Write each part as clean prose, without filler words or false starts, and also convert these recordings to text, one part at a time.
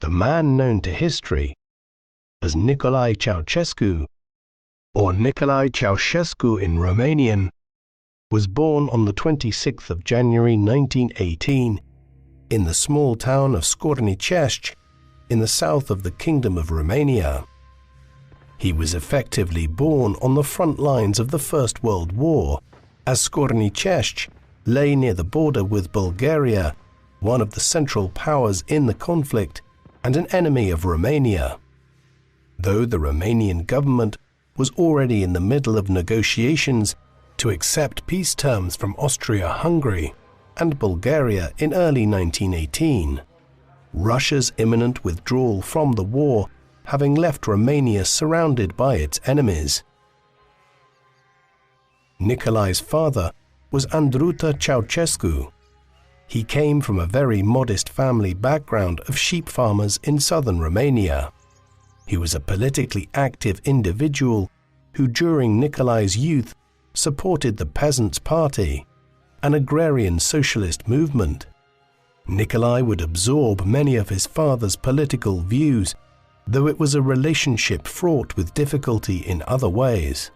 the man known to history as Nicolae Ceausescu, or Nicolae Ceausescu in Romanian, was born on the 26th of January 1918 in the small town of Scornicești in the south of the Kingdom of Romania. He was effectively born on the front lines of the First World War, as Scornicești lay near the border with Bulgaria, one of the central powers in the conflict and an enemy of Romania. Though the Romanian government was already in the middle of negotiations to accept peace terms from Austria-Hungary and Bulgaria in early 1918, Russia's imminent withdrawal from the war having left Romania surrounded by its enemies. Nicolae's father was Andruta Ceausescu. He came from a very modest family background of sheep farmers in southern Romania. He was a politically active individual who during Nicolae's youth supported the Peasants' Party, an agrarian socialist movement. Nicolae would absorb many of his father's political views, though it was a relationship fraught with difficulty in other ways.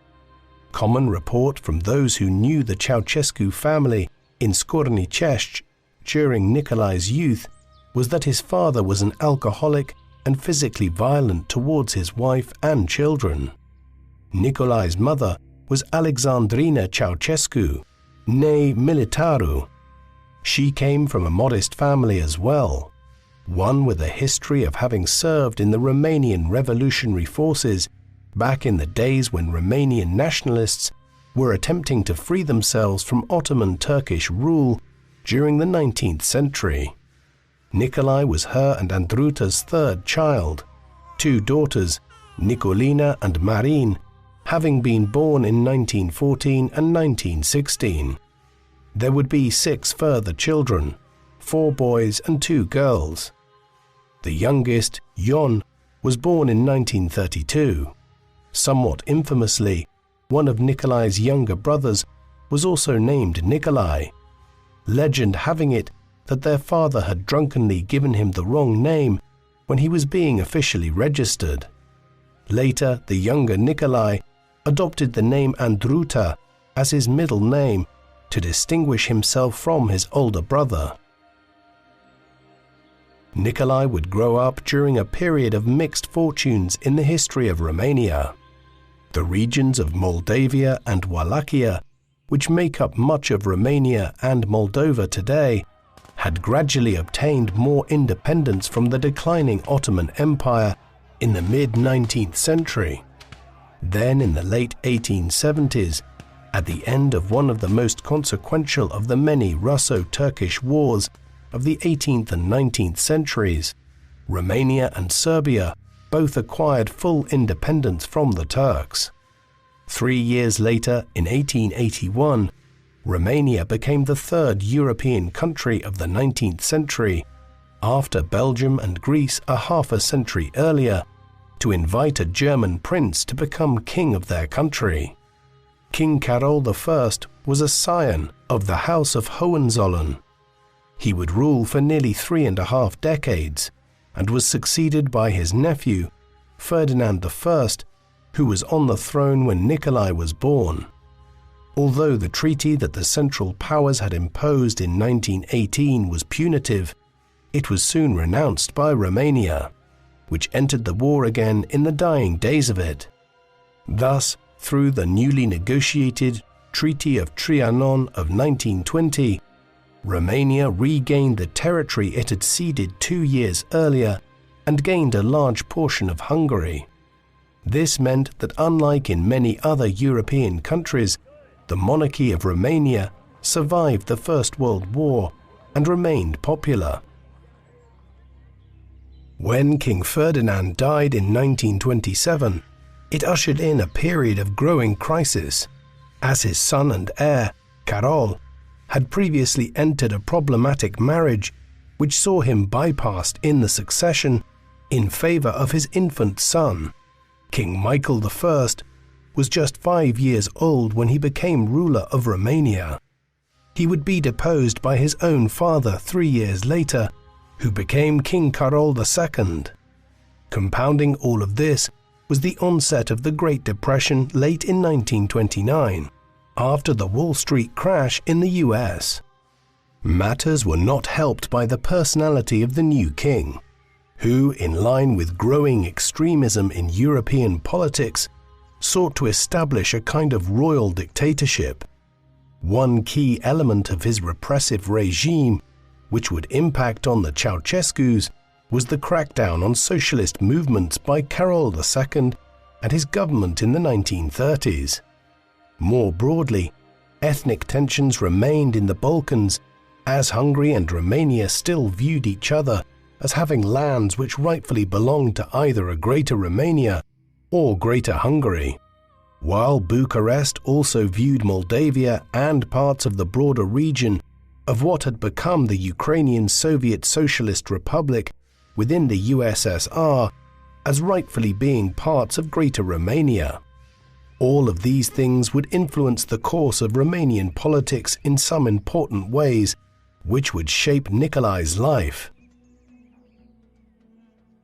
Common report from those who knew the Ceausescu family in Scornicești during Nicolae's youth was that his father was an alcoholic and physically violent towards his wife and children. Nicolae's mother was Alexandrina Ceausescu, née Militaru. She came from a modest family as well, one with a history of having served in the Romanian revolutionary forces back in the days when Romanian nationalists were attempting to free themselves from Ottoman Turkish rule during the 19th century. Nicolae was her and Andruta's third child, two daughters, Nicolina and Marin, having been born in 1914 and 1916. There would be 6 further children, 4 boys and 2 girls. The youngest, Ion, was born in 1932. Somewhat infamously, one of Nicolae's younger brothers was also named Nicolae, legend having it that their father had drunkenly given him the wrong name when he was being officially registered. Later, the younger Nicolae adopted the name Andruta as his middle name to distinguish himself from his older brother. Nicolae would grow up during a period of mixed fortunes in the history of Romania. The regions of Moldavia and Wallachia, which make up much of Romania and Moldova today, had gradually obtained more independence from the declining Ottoman Empire in the mid-19th century. Then in the late 1870s, at the end of one of the most consequential of the many Russo-Turkish wars of the 18th and 19th centuries, Romania and Serbia both acquired full independence from the Turks. 3 years later, in 1881, Romania became the third European country of the 19th century, after Belgium and Greece a half a century earlier, to invite a German prince to become king of their country. King Carol I was a scion of the House of Hohenzollern. He would rule for nearly 3.5 decades and was succeeded by his nephew, Ferdinand I, who was on the throne when Nicolae was born. Although the treaty that the Central Powers had imposed in 1918 was punitive, it was soon renounced by Romania, which entered the war again in the dying days of it. Thus, through the newly negotiated Treaty of Trianon of 1920, Romania regained the territory it had ceded 2 years earlier and gained a large portion of Hungary. This meant that unlike in many other European countries, the monarchy of Romania survived the First World War and remained popular. When King Ferdinand died in 1927, it ushered in a period of growing crisis, as his son and heir, Carol, had previously entered a problematic marriage which saw him bypassed in the succession in favor of his infant son. King Michael I was just 5 years old when he became ruler of Romania. He would be deposed by his own father 3 years later, who became King Carol II. Compounding all of this was the onset of the Great Depression late in 1929, after the Wall Street crash in the US. Matters were not helped by the personality of the new king, who, in line with growing extremism in European politics, sought to establish a kind of royal dictatorship. One key element of his repressive regime, which would impact on the Ceausescus, was the crackdown on socialist movements by Carol II and his government in the 1930s. More broadly, ethnic tensions remained in the Balkans, as Hungary and Romania still viewed each other as having lands which rightfully belonged to either a Greater Romania or Greater Hungary, while Bucharest also viewed Moldavia and parts of the broader region of what had become the Ukrainian Soviet Socialist Republic within the USSR as rightfully being parts of Greater Romania. All of these things would influence the course of Romanian politics in some important ways, which would shape Nicolae's life.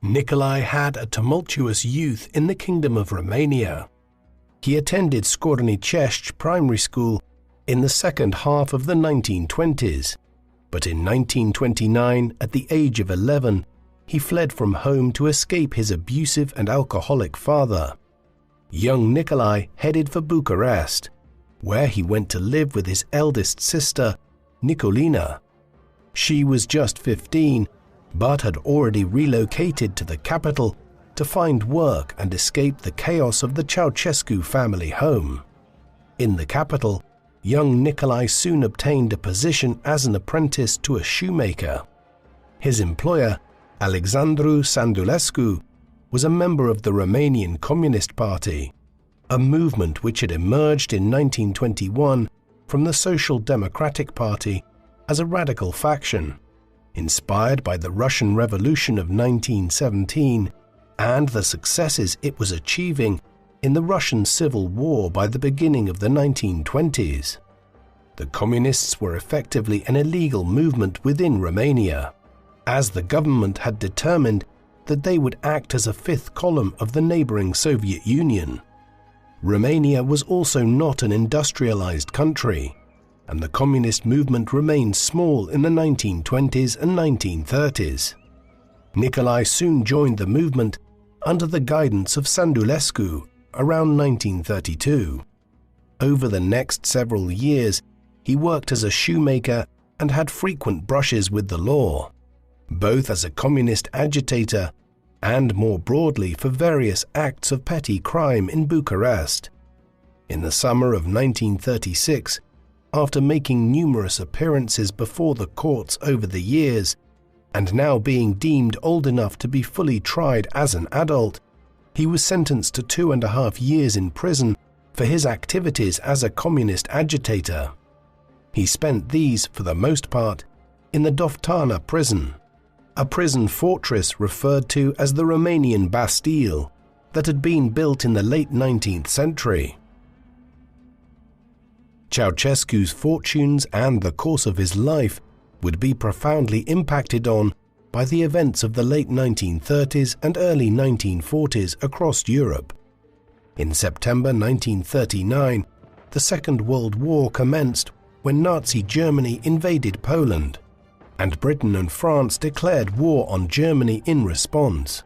Nicolae had a tumultuous youth in the Kingdom of Romania. He attended Scornicești Primary School in the second half of the 1920s, but in 1929, at the age of 11, he fled from home to escape his abusive and alcoholic father. Young Nicolae headed for Bucharest, where he went to live with his eldest sister, Nicolina. She was just 15, but had already relocated to the capital to find work and escape the chaos of the Ceausescu family home. In the capital, young Nicolae soon obtained a position as an apprentice to a shoemaker. His employer, Alexandru Sandulescu, was a member of the Romanian Communist Party, a movement which had emerged in 1921 from the Social Democratic Party as a radical faction, inspired by the Russian Revolution of 1917 and the successes it was achieving in the Russian Civil War by the beginning of the 1920s. The Communists were effectively an illegal movement within Romania, as the government had determined that they would act as a fifth column of the neighboring Soviet Union. Romania was also not an industrialized country, and the communist movement remained small in the 1920s and 1930s. Nicolae soon joined the movement under the guidance of Sandulescu around 1932. Over the next several years, he worked as a shoemaker and had frequent brushes with the law, both as a communist agitator and more broadly for various acts of petty crime in Bucharest. In the summer of 1936, after making numerous appearances before the courts over the years, and now being deemed old enough to be fully tried as an adult, he was sentenced to 2.5 years in prison for his activities as a communist agitator. He spent these, for the most part, in the Doftana prison, a prison fortress referred to as the Romanian Bastille that had been built in the late 19th century. Ceausescu's fortunes and the course of his life would be profoundly impacted on by the events of the late 1930s and early 1940s across Europe. In September 1939, the Second World War commenced when Nazi Germany invaded Poland, and Britain and France declared war on Germany in response.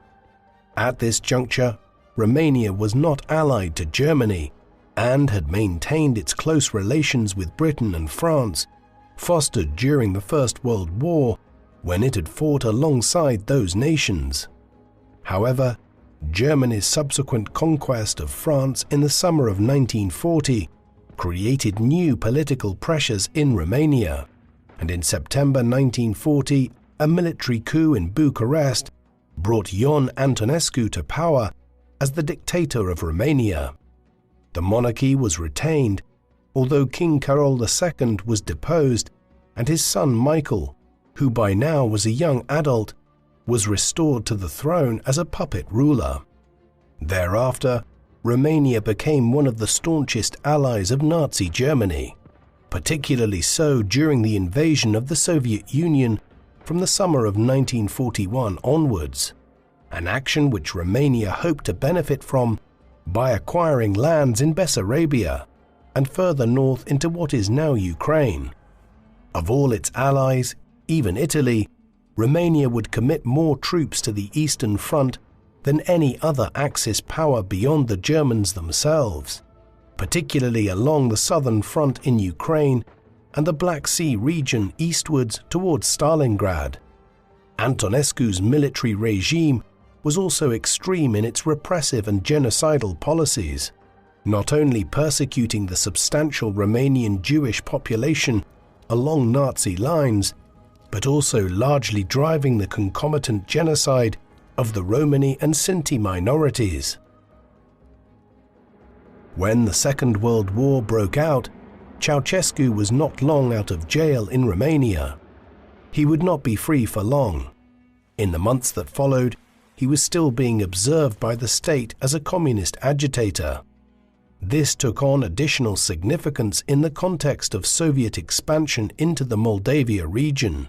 At this juncture, Romania was not allied to Germany and had maintained its close relations with Britain and France, fostered during the First World War when it had fought alongside those nations. However, Germany's subsequent conquest of France in the summer of 1940 created new political pressures in Romania, and in September 1940, a military coup in Bucharest brought Ion Antonescu to power as the dictator of Romania. The monarchy was retained, although King Carol II was deposed, and his son Michael, who by now was a young adult, was restored to the throne as a puppet ruler. Thereafter, Romania became one of the staunchest allies of Nazi Germany, particularly so during the invasion of the Soviet Union, from the summer of 1941 onwards, an action which Romania hoped to benefit from by acquiring lands in Bessarabia and further north into what is now Ukraine. Of all its allies, even Italy, Romania would commit more troops to the Eastern Front than any other Axis power beyond the Germans themselves, particularly along the southern front in Ukraine and the Black Sea region eastwards towards Stalingrad. Antonescu's military regime was also extreme in its repressive and genocidal policies, not only persecuting the substantial Romanian Jewish population along Nazi lines, but also largely driving the concomitant genocide of the Romani and Sinti minorities. When the Second World War broke out, Ceausescu was not long out of jail in Romania. He would not be free for long. In the months that followed, he was still being observed by the state as a communist agitator. This took on additional significance in the context of Soviet expansion into the Moldavia region,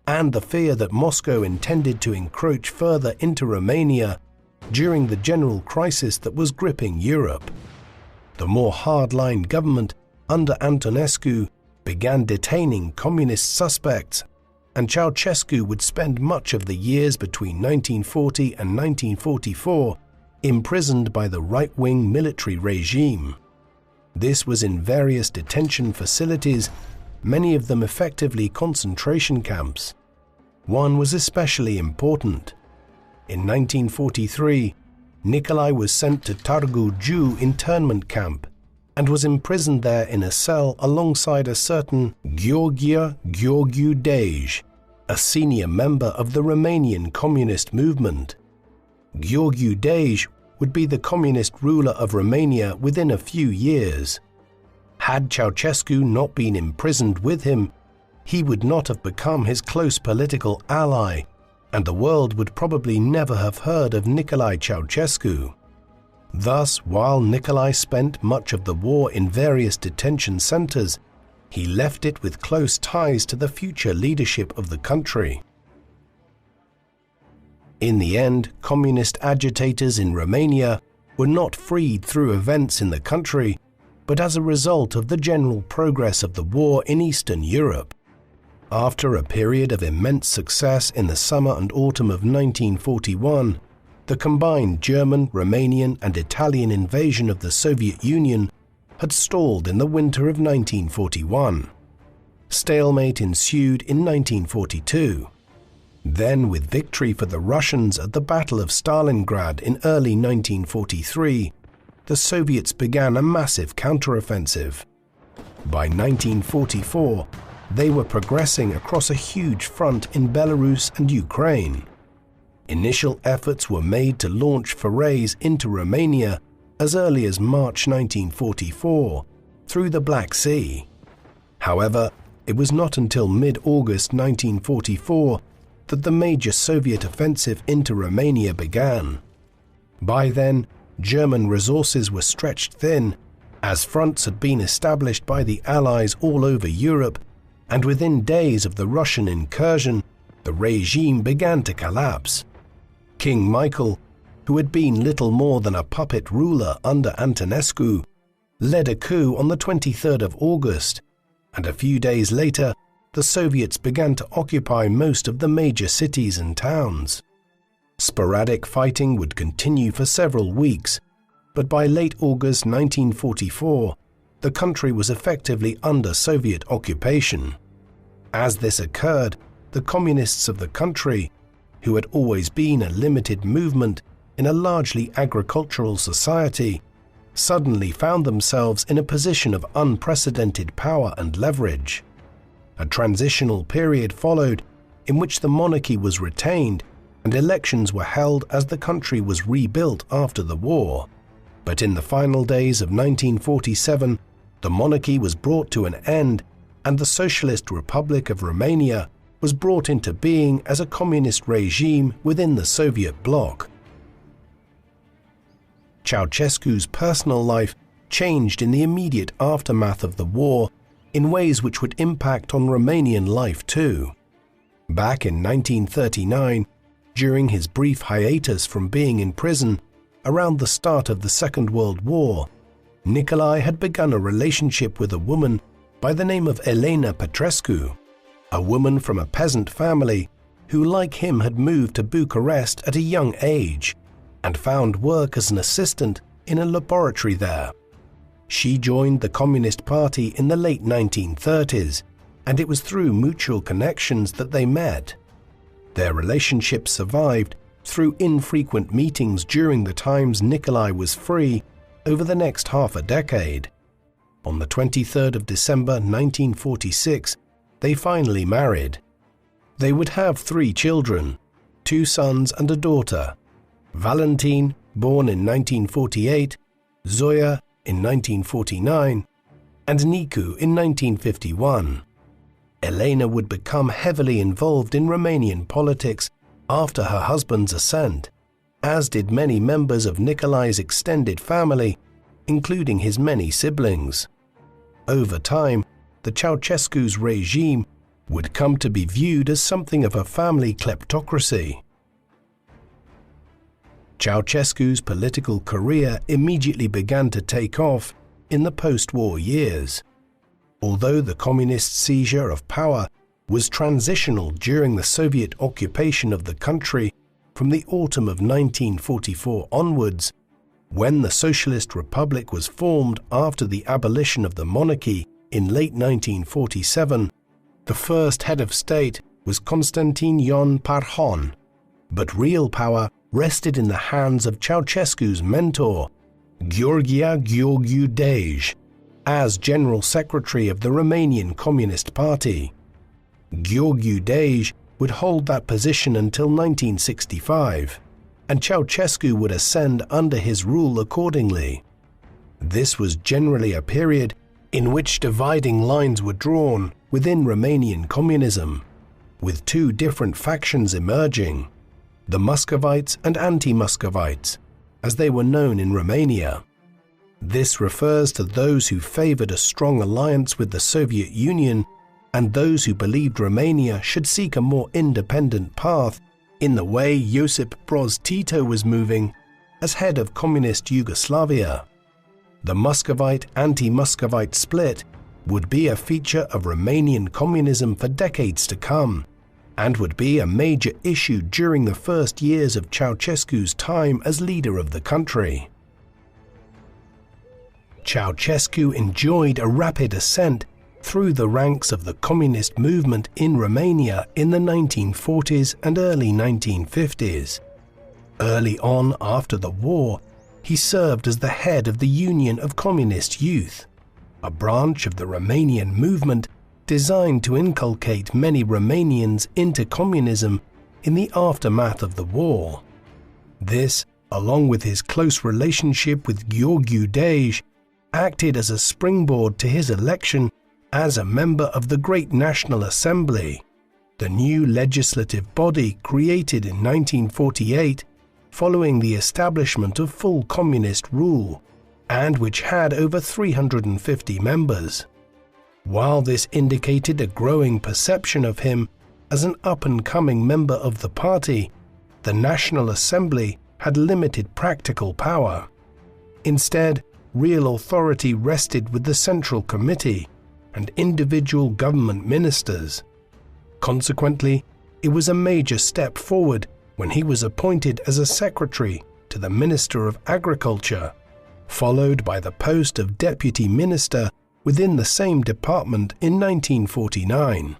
and the fear that Moscow intended to encroach further into Romania during the general crisis that was gripping Europe. The more hardline government under Antonescu began detaining communist suspects, and Ceausescu would spend much of the years between 1940 and 1944 imprisoned by the right-wing military regime. This was in various detention facilities, many of them effectively concentration camps. One was especially important. In 1943, Nicolae was sent to Târgu Jiu internment camp and was imprisoned there in a cell alongside a certain Gheorghe Dej, a senior member of the Romanian communist movement. Gheorghe Dej would be the communist ruler of Romania within a few years. Had Ceausescu not been imprisoned with him, he would not have become his close political ally, and the world would probably never have heard of Nicolae Ceausescu. Thus, while Nicolae spent much of the war in various detention centers, he left it with close ties to the future leadership of the country. In the end, communist agitators in Romania were not freed through events in the country, but as a result of the general progress of the war in Eastern Europe. After a period of immense success in the summer and autumn of 1941, the combined German, Romanian, and Italian invasion of the Soviet Union had stalled in the winter of 1941. Stalemate ensued in 1942. Then, with victory for the Russians at the Battle of Stalingrad in early 1943, the Soviets began a massive counteroffensive. By 1944, they were progressing across a huge front in Belarus and Ukraine. Initial efforts were made to launch forays into Romania as early as March 1944 through the Black Sea. However, it was not until mid-August 1944 that the major Soviet offensive into Romania began. By then, German resources were stretched thin, as fronts had been established by the Allies all over Europe, and within days of the Russian incursion, the regime began to collapse. King Michael, who had been little more than a puppet ruler under Antonescu, led a coup on the 23rd of August, and a few days later, the Soviets began to occupy most of the major cities and towns. Sporadic fighting would continue for several weeks, but by late August 1944, the country was effectively under Soviet occupation. As this occurred, the communists of the country, who had always been a limited movement in a largely agricultural society, suddenly found themselves in a position of unprecedented power and leverage. A transitional period followed in which the monarchy was retained and elections were held as the country was rebuilt after the war. But in the final days of 1947, the monarchy was brought to an end and the Socialist Republic of Romania was brought into being as a communist regime within the Soviet bloc. Ceausescu's personal life changed in the immediate aftermath of the war in ways which would impact on Romanian life too. Back in 1939, during his brief hiatus from being in prison around the start of the Second World War, Nicolae had begun a relationship with a woman by the name of Elena Petrescu, a woman from a peasant family who, like him, had moved to Bucharest at a young age and found work as an assistant in a laboratory there. She joined the Communist Party in the late 1930s, and it was through mutual connections that they met. Their relationship survived through infrequent meetings during the times Nicolae was free over the next half a decade. On the 23rd of December 1946, they finally married. They would have 3 children, 2 sons and a daughter: Valentin, born in 1948, Zoya in 1949, and Nicu in 1951. Elena would become heavily involved in Romanian politics after her husband's ascent, as did many members of Nicolae's extended family, including his many siblings. Over time, the Ceausescu's regime would come to be viewed as something of a family kleptocracy. Ceausescu's political career immediately began to take off in the post-war years. Although the communist seizure of power was transitional during the Soviet occupation of the country from the autumn of 1944 onwards, when the Socialist Republic was formed after the abolition of the monarchy in late 1947, the first head of state was Constantin Ion Parhon, but real power rested in the hands of Ceausescu's mentor, Gheorghe Dej, as General Secretary of the Romanian Communist Party. Gheorghe Dej would hold that position until 1965, and Ceausescu would ascend under his rule accordingly. This was generally a period in which dividing lines were drawn within Romanian communism, with 2 different factions emerging: the Muscovites and anti-Muscovites, as they were known in Romania. This refers to those who favored a strong alliance with the Soviet Union and those who believed Romania should seek a more independent path in the way Josip Broz Tito was moving as head of communist Yugoslavia. The Muscovite-anti-Muscovite split would be a feature of Romanian communism for decades to come, and would be a major issue during the first years of Ceausescu's time as leader of the country. Ceausescu enjoyed a rapid ascent through the ranks of the communist movement in Romania in the 1940s and early 1950s. Early on after the war, he served as the head of the Union of Communist Youth, a branch of the Romanian movement designed to inculcate many Romanians into communism in the aftermath of the war. This, along with his close relationship with Gheorghe Dej, acted as a springboard to his election as a member of the Great National Assembly, the new legislative body created in 1948 following the establishment of full communist rule, and which had over 350 members. While this indicated a growing perception of him as an up-and-coming member of the party, the National Assembly had limited practical power. Instead, real authority rested with the Central Committee and individual government ministers. Consequently, it was a major step forward when he was appointed as a secretary to the Minister of Agriculture, followed by the post of Deputy Minister within the same department in 1949.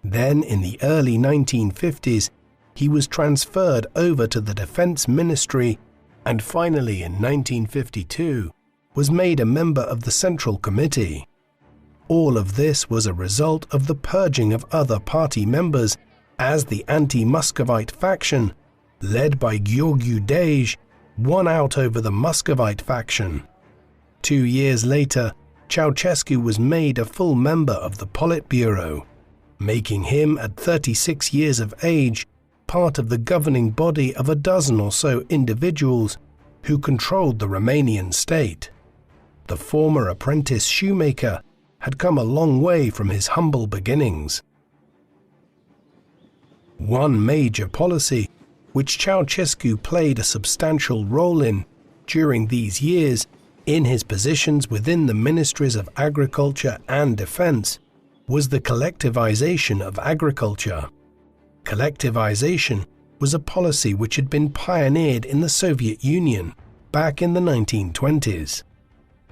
Then, in the early 1950s, he was transferred over to the Defense Ministry, and finally in 1952 was made a member of the Central Committee. All of this was a result of the purging of other party members, as the anti-Muscovite faction, led by Gheorghe Dej, won out over the Muscovite faction. 2 years later, Ceausescu was made a full member of the Politburo, making him, at 36 years of age, part of the governing body of a dozen or so individuals who controlled the Romanian state. The former apprentice shoemaker had come a long way from his humble beginnings. One major policy, which Ceausescu played a substantial role in during these years in his positions within the Ministries of Agriculture and Defense, was the collectivization of agriculture. Collectivization was a policy which had been pioneered in the Soviet Union back in the 1920s.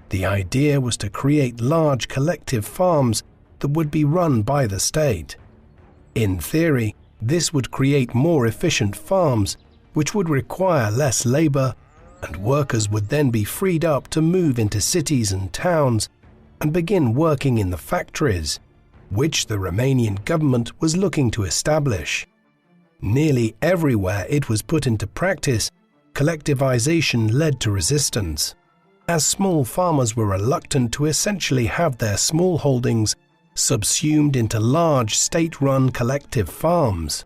The idea was to create large collective farms that would be run by the state. In theory, this would create more efficient farms, which would require less labor, and workers would then be freed up to move into cities and towns and begin working in the factories, which the Romanian government was looking to establish. Nearly everywhere it was put into practice, collectivization led to resistance, as small farmers were reluctant to essentially have their small holdings subsumed into large state-run collective farms.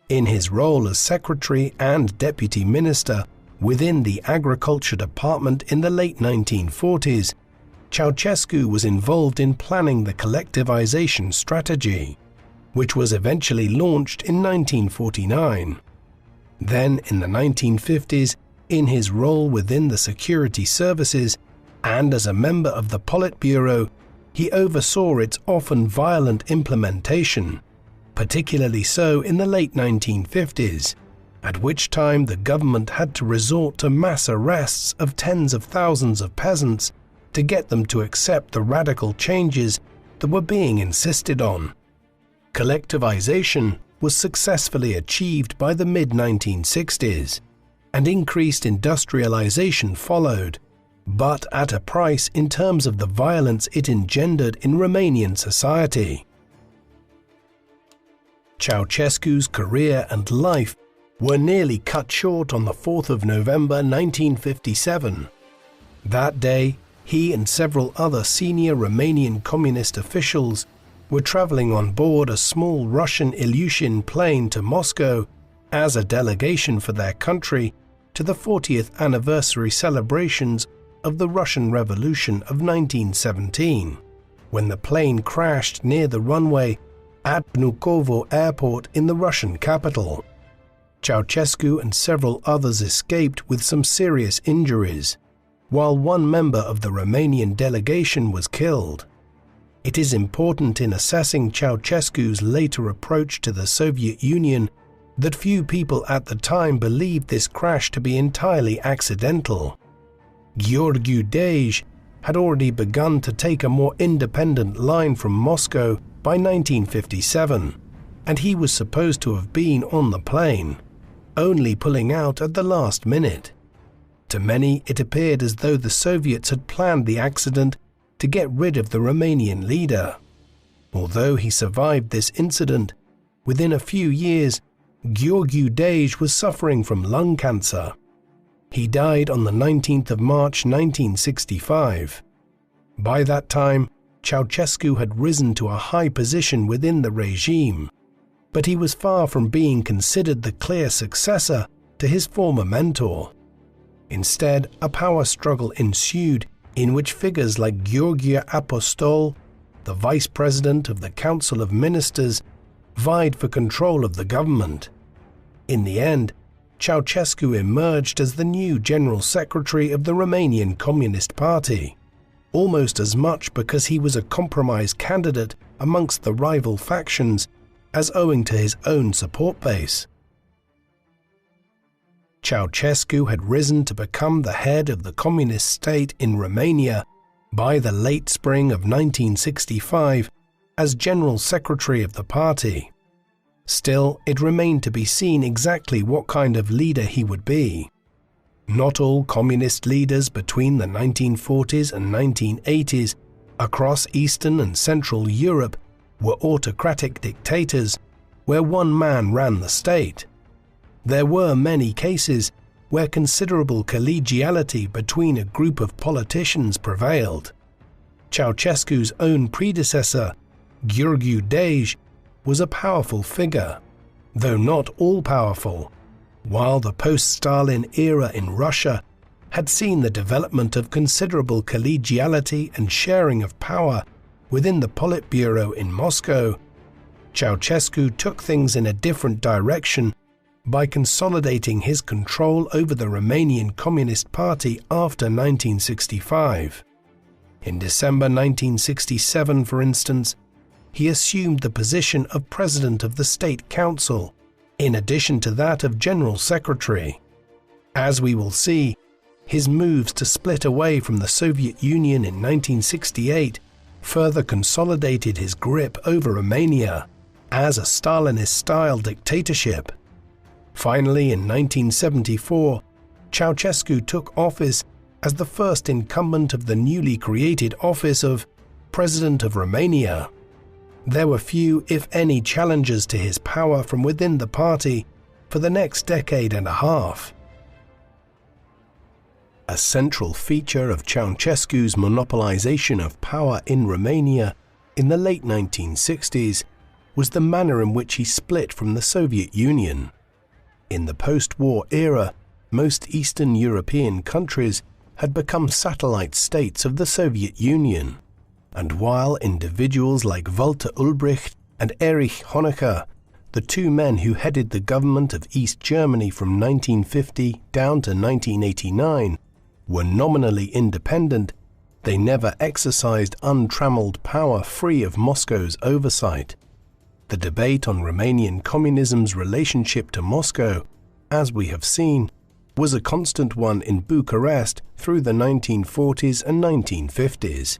In his role as secretary and deputy minister within the agriculture department in the late 1940s, Ceausescu was involved in planning the collectivization strategy, which was eventually launched in 1949. Then, in the 1950s, in his role within the security services and as a member of the Politburo, he oversaw its often violent implementation, particularly so in the late 1950s, at which time the government had to resort to mass arrests of tens of thousands of peasants to get them to accept the radical changes that were being insisted on. Collectivization was successfully achieved by the mid-1960s, and increased industrialization followed, but at a price in terms of the violence it engendered in Romanian society. Ceausescu's career and life were nearly cut short on the 4th of November 1957. That day, he and several other senior Romanian communist officials were traveling on board a small Russian Ilyushin plane to Moscow as a delegation for their country to the 40th anniversary celebrations of the Russian Revolution of 1917, when the plane crashed near the runway at Vnukovo Airport in the Russian capital. Ceausescu and several others escaped with some serious injuries, while one member of the Romanian delegation was killed. It is important in assessing Ceausescu's later approach to the Soviet Union that few people at the time believed this crash to be entirely accidental. Gheorghe Dej had already begun to take a more independent line from Moscow by 1957, and he was supposed to have been on the plane, only pulling out at the last minute. To many, it appeared as though the Soviets had planned the accident to get rid of the Romanian leader. Although he survived this incident, within a few years, Gheorghe Dej was suffering from lung cancer. He died on the 19th of March 1965. By that time, Ceausescu had risen to a high position within the regime, but he was far from being considered the clear successor to his former mentor. Instead, a power struggle ensued in which figures like Gheorghe Apostol, the vice president of the Council of Ministers, vied for control of the government. In the end, Ceausescu emerged as the new General Secretary of the Romanian Communist Party, almost as much because he was a compromise candidate amongst the rival factions as owing to his own support base. Ceausescu had risen to become the head of the communist state in Romania by the late spring of 1965 as General Secretary of the party. Still, it remained to be seen exactly what kind of leader he would be. Not all communist leaders between the 1940s and 1980s across Eastern and Central Europe were autocratic dictators where one man ran the state. There were many cases where considerable collegiality between a group of politicians prevailed. Ceausescu's own predecessor, Gheorghe Dej, was a powerful figure, though not all-powerful, while the post-Stalin era in Russia had seen the development of considerable collegiality and sharing of power within the Politburo in Moscow. Ceausescu took things in a different direction by consolidating his control over the Romanian Communist Party after 1965. In December 1967, for instance, he assumed the position of President of the State Council, in addition to that of General Secretary. As we will see, his moves to split away from the Soviet Union in 1968 further consolidated his grip over Romania as a Stalinist-style dictatorship. Finally, in 1974, Ceausescu took office as the first incumbent of the newly created office of President of Romania. There were few, if any, challenges to his power from within the party for the next decade and a half. A central feature of Ceausescu's monopolization of power in Romania in the late 1960s was the manner in which he split from the Soviet Union. In the post-war era, most Eastern European countries had become satellite states of the Soviet Union, and while individuals like Walter Ulbricht and Erich Honecker, the two men who headed the government of East Germany from 1950 down to 1989, were nominally independent, they never exercised untrammeled power free of Moscow's oversight. The debate on Romanian communism's relationship to Moscow, as we have seen, was a constant one in Bucharest through the 1940s and 1950s.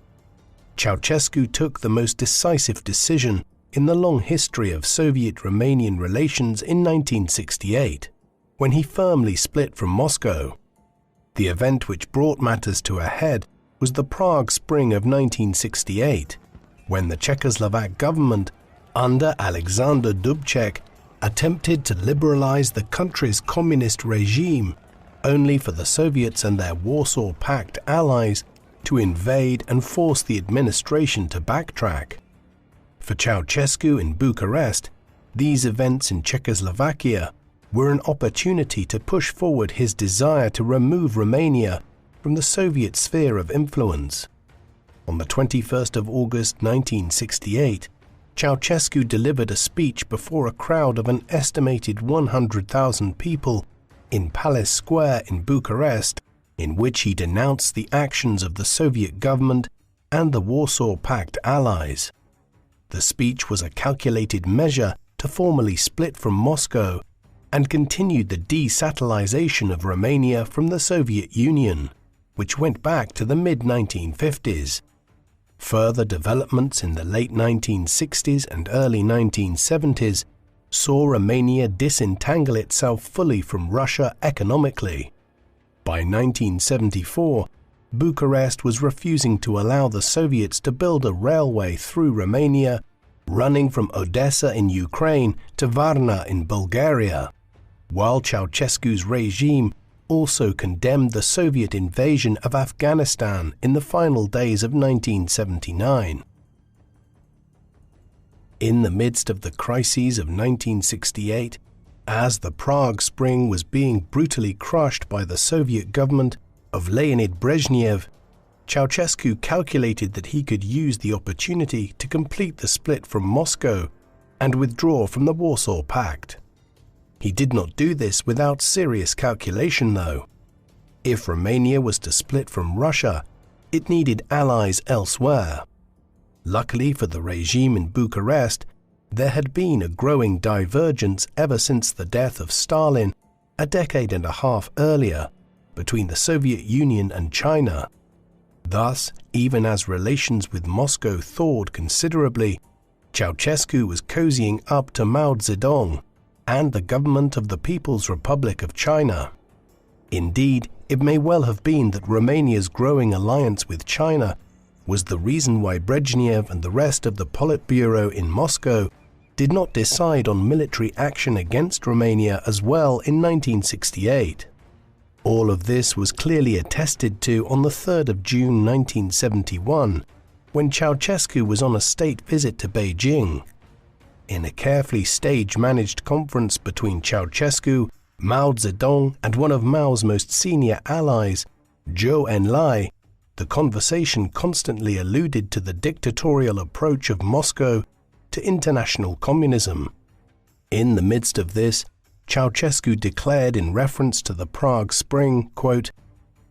Ceausescu took the most decisive decision in the long history of Soviet-Romanian relations in 1968, when he firmly split from Moscow. The event which brought matters to a head was the Prague Spring of 1968, when the Czechoslovak government, under Alexander Dubček, attempted to liberalize the country's communist regime, only for the Soviets and their Warsaw Pact allies to invade and force the administration to backtrack. For Ceausescu in Bucharest, these events in Czechoslovakia were an opportunity to push forward his desire to remove Romania from the Soviet sphere of influence. On the 21st of August 1968, Ceausescu delivered a speech before a crowd of an estimated 100,000 people in Palace Square in Bucharest, in which he denounced the actions of the Soviet government and the Warsaw Pact allies. The speech was a calculated measure to formally split from Moscow and continued the desatellization of Romania from the Soviet Union, which went back to the mid-1950s. Further developments in the late 1960s and early 1970s saw Romania disentangle itself fully from Russia economically. By 1974, Bucharest was refusing to allow the Soviets to build a railway through Romania, running from Odessa in Ukraine to Varna in Bulgaria, while Ceausescu's regime also condemned the Soviet invasion of Afghanistan in the final days of 1979. In the midst of the crises of 1968, as the Prague Spring was being brutally crushed by the Soviet government of Leonid Brezhnev, Ceausescu calculated that he could use the opportunity to complete the split from Moscow and withdraw from the Warsaw Pact. He did not do this without serious calculation, though. If Romania was to split from Russia, it needed allies elsewhere. Luckily for the regime in Bucharest, there had been a growing divergence ever since the death of Stalin a decade and a half earlier between the Soviet Union and China. Thus, even as relations with Moscow thawed considerably, Ceausescu was cozying up to Mao Zedong and the government of the People's Republic of China. Indeed, it may well have been that Romania's growing alliance with China was the reason why Brezhnev and the rest of the Politburo in Moscow did not decide on military action against Romania as well in 1968. All of this was clearly attested to on the 3rd of June 1971, when Ceausescu was on a state visit to Beijing. In a carefully stage-managed conference between Ceausescu, Mao Zedong, and one of Mao's most senior allies, Zhou Enlai, the conversation constantly alluded to the dictatorial approach of Moscow to international communism. In the midst of this, Ceausescu declared in reference to the Prague Spring, quote,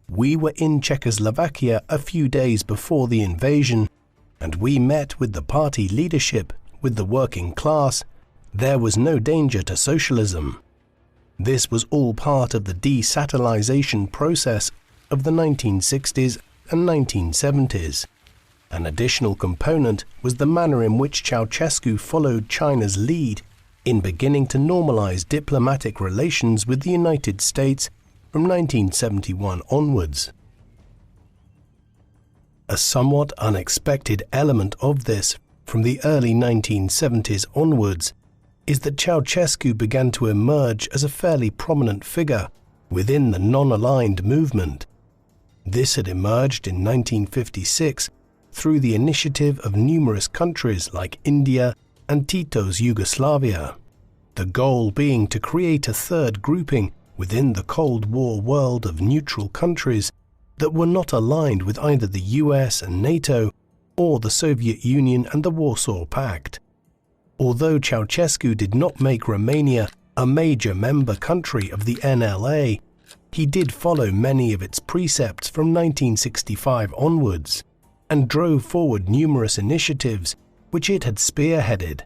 "We were in Czechoslovakia a few days before the invasion, and we met with the party leadership, with the working class. There was no danger to socialism." This was all part of the desatellization process of the 1960s and 1970s. An additional component was the manner in which Ceausescu followed China's lead in beginning to normalize diplomatic relations with the United States from 1971 onwards. A somewhat unexpected element of this from the early 1970s onwards is that Ceausescu began to emerge as a fairly prominent figure within the non-aligned movement. This had emerged in 1956 through the initiative of numerous countries like India and Tito's Yugoslavia, the goal being to create a third grouping within the Cold War world of neutral countries that were not aligned with either the US and NATO or the Soviet Union and the Warsaw Pact. Although Ceausescu did not make Romania a major member country of the NLA, he did follow many of its precepts from 1965 onwards and drove forward numerous initiatives which it had spearheaded.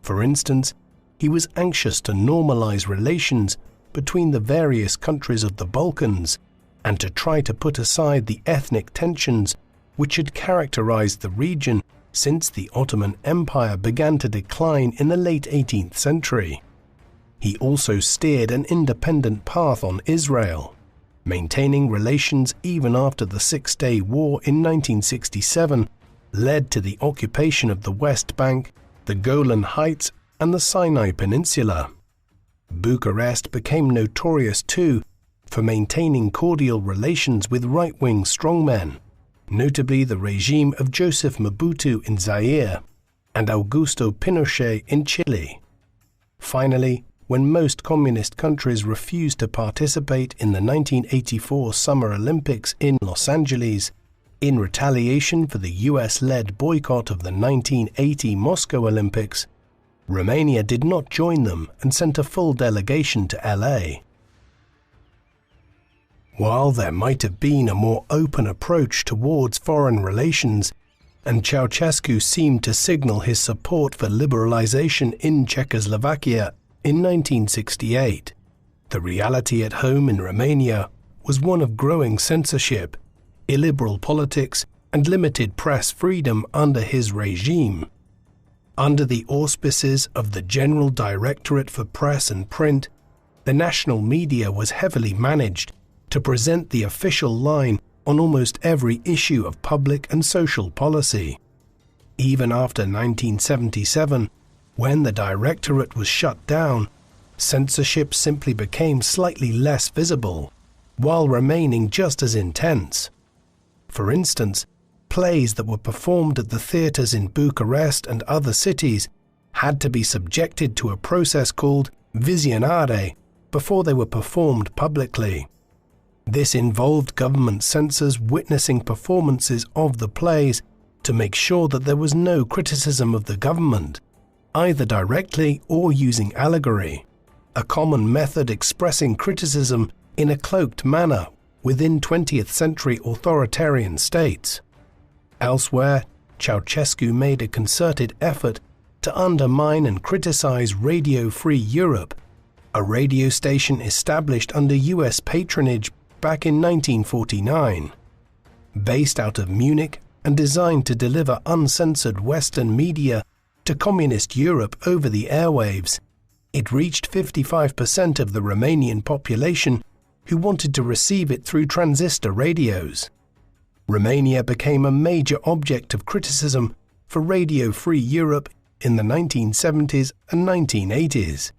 For instance, he was anxious to normalize relations between the various countries of the Balkans and to try to put aside the ethnic tensions which had characterized the region since the Ottoman Empire began to decline in the late 18th century. He also steered an independent path on Israel, maintaining relations even after the Six-Day War in 1967 led to the occupation of the West Bank, the Golan Heights, and the Sinai Peninsula. Bucharest became notorious too for maintaining cordial relations with right-wing strongmen, notably the regime of Joseph Mobutu in Zaire and Augusto Pinochet in Chile. Finally, when most communist countries refused to participate in the 1984 Summer Olympics in Los Angeles, in retaliation for the US-led boycott of the 1980 Moscow Olympics, Romania did not join them and sent a full delegation to LA. While there might have been a more open approach towards foreign relations, and Ceausescu seemed to signal his support for liberalization in Czechoslovakia in 1968, the reality at home in Romania was one of growing censorship, illiberal politics, and limited press freedom under his regime. Under the auspices of the General Directorate for Press and Print, the national media was heavily managed to present the official line on almost every issue of public and social policy. Even after 1977, when the Directorate was shut down, censorship simply became slightly less visible, while remaining just as intense. For instance, plays that were performed at the theatres in Bucharest and other cities had to be subjected to a process called visionare before they were performed publicly. This involved government censors witnessing performances of the plays to make sure that there was no criticism of the government, either directly or using allegory, a common method expressing criticism in a cloaked manner within 20th century authoritarian states. Elsewhere, Ceausescu made a concerted effort to undermine and criticize Radio Free Europe, a radio station established under US patronage back in 1949. Based out of Munich and designed to deliver uncensored Western media to communist Europe over the airwaves, it reached 55% of the Romanian population who wanted to receive it through transistor radios. Romania became a major object of criticism for Radio Free Europe in the 1970s and 1980s,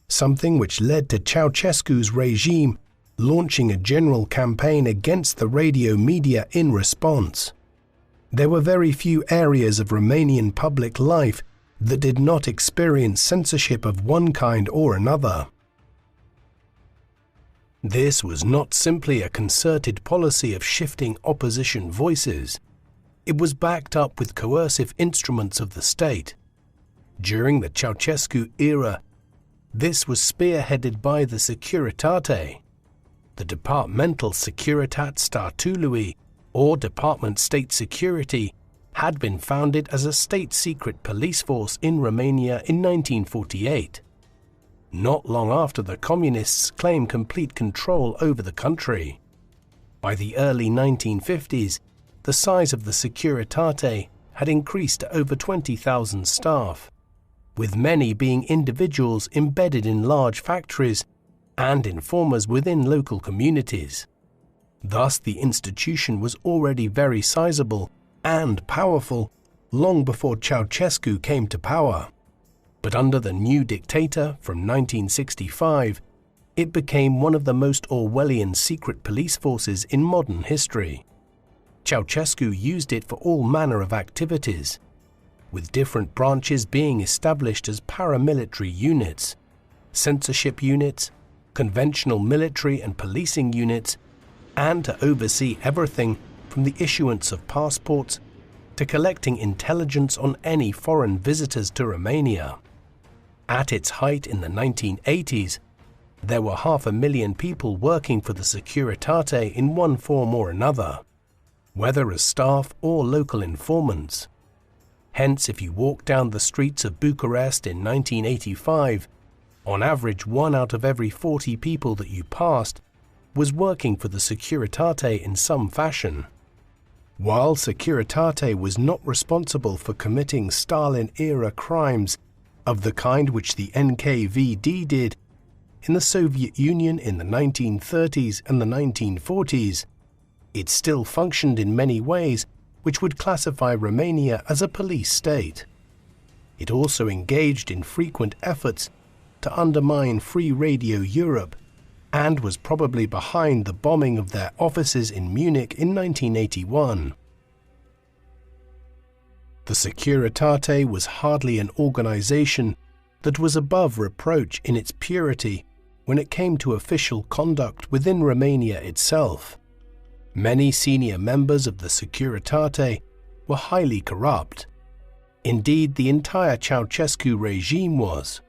something which led to Ceausescu's regime launching a general campaign against the radio media in response. There were very few areas of Romanian public life that did not experience censorship of one kind or another. This was not simply a concerted policy of shifting opposition voices. It was backed up with coercive instruments of the state. During the Ceausescu era, this was spearheaded by the Securitate. The Departmental Securitate Statului, or Department State Security, had been founded as a state-secret police force in Romania in 1948, not long after the Communists claimed complete control over the country. By the early 1950s, the size of the Securitate had increased to over 20,000 staff, with many being individuals embedded in large factories and informers within local communities. Thus, the institution was already very sizable and powerful long before Ceausescu came to power. But under the new dictator from 1965, it became one of the most Orwellian secret police forces in modern history. Ceausescu used it for all manner of activities, with different branches being established as paramilitary units, censorship units, conventional military and policing units, and to oversee everything from the issuance of passports to collecting intelligence on any foreign visitors to Romania. At its height in the 1980s, there were 500,000 people working for the Securitate in one form or another, whether as staff or local informants. Hence, if you walk down the streets of Bucharest in 1985, on average 1 out of every 40 people that you passed was working for the Securitate in some fashion. While Securitate was not responsible for committing Stalin-era crimes of the kind which the NKVD did in the Soviet Union in the 1930s and the 1940s, it still functioned in many ways which would classify Romania as a police state. It also engaged in frequent efforts to undermine Free Radio Europe and was probably behind the bombing of their offices in Munich in 1981. The Securitate was hardly an organization that was above reproach in its purity when it came to official conduct within Romania itself. Many senior members of the Securitate were highly corrupt. Indeed, the entire Ceausescu regime was.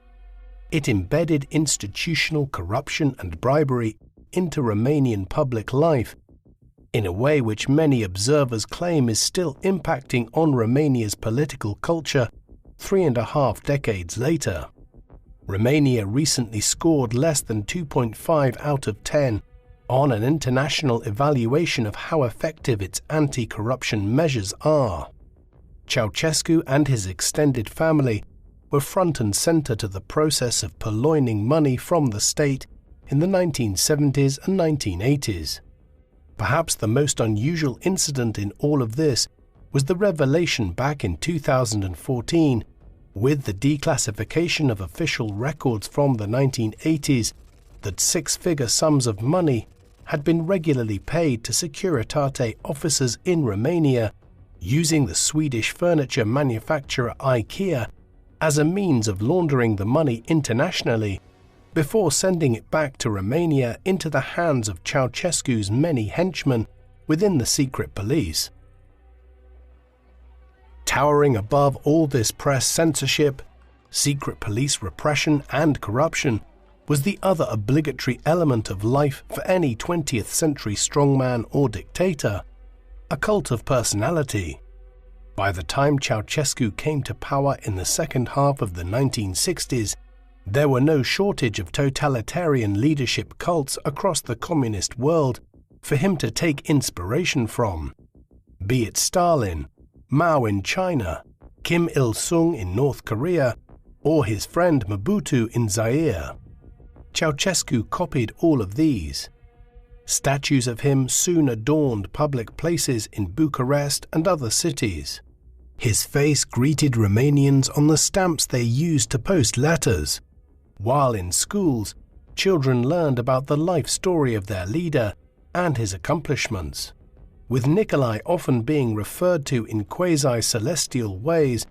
It embedded institutional corruption and bribery into Romanian public life in a way which many observers claim is still impacting on Romania's political culture 3.5 decades later. Romania recently scored less than 2.5 out of 10 on an international evaluation of how effective its anti-corruption measures are. Ceausescu and his extended family were front and center to the process of purloining money from the state in the 1970s and 1980s. Perhaps the most unusual incident in all of this was the revelation back in 2014 with the declassification of official records from the 1980s that six-figure sums of money had been regularly paid to Securitate officers in Romania using the Swedish furniture manufacturer IKEA as a means of laundering the money internationally before sending it back to Romania into the hands of Ceausescu's many henchmen within the secret police. Towering above all this press censorship, secret police repression and corruption was the other obligatory element of life for any 20th century strongman or dictator, a cult of personality. By the time Ceausescu came to power in the second half of the 1960s, there were no shortage of totalitarian leadership cults across the communist world for him to take inspiration from, be it Stalin, Mao in China, Kim Il-sung in North Korea, or his friend Mobutu in Zaire. Ceausescu copied all of these. Statues of him soon adorned public places in Bucharest and other cities. His face greeted Romanians on the stamps they used to post letters, while in schools, children learned about the life story of their leader and his accomplishments, with Nicolae often being referred to in quasi-celestial ways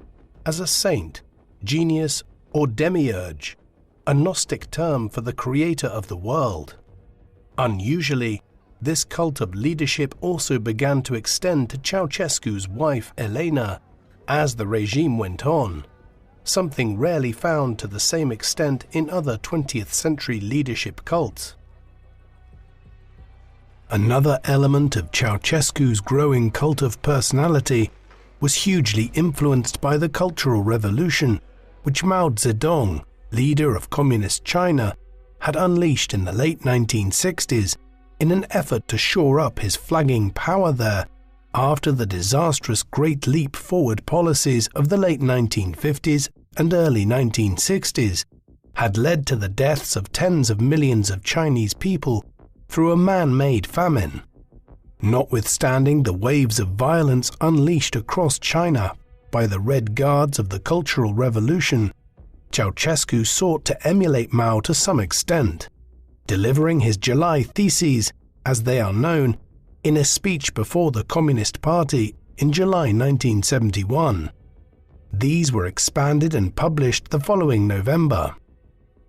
as a saint, genius, or demiurge, a Gnostic term for the creator of the world. Unusually, this cult of leadership also began to extend to Ceausescu's wife Elena as the regime went on. something rarely found to the same extent in other 20th century leadership cults. Another element of Ceausescu's growing cult of personality was hugely influenced by the Cultural Revolution, which Mao Zedong, leader of Communist China, had unleashed in the late 1960s in an effort to shore up his flagging power there after the disastrous Great Leap Forward policies of the late 1950s and early 1960s had led to the deaths of tens of millions of Chinese people through a man-made famine. Notwithstanding the waves of violence unleashed across China by the Red Guards of the Cultural Revolution, Ceausescu sought to emulate Mao to some extent, delivering his July Theses, as they are known, in a speech before the Communist Party in July 1971. These were expanded and published the following November.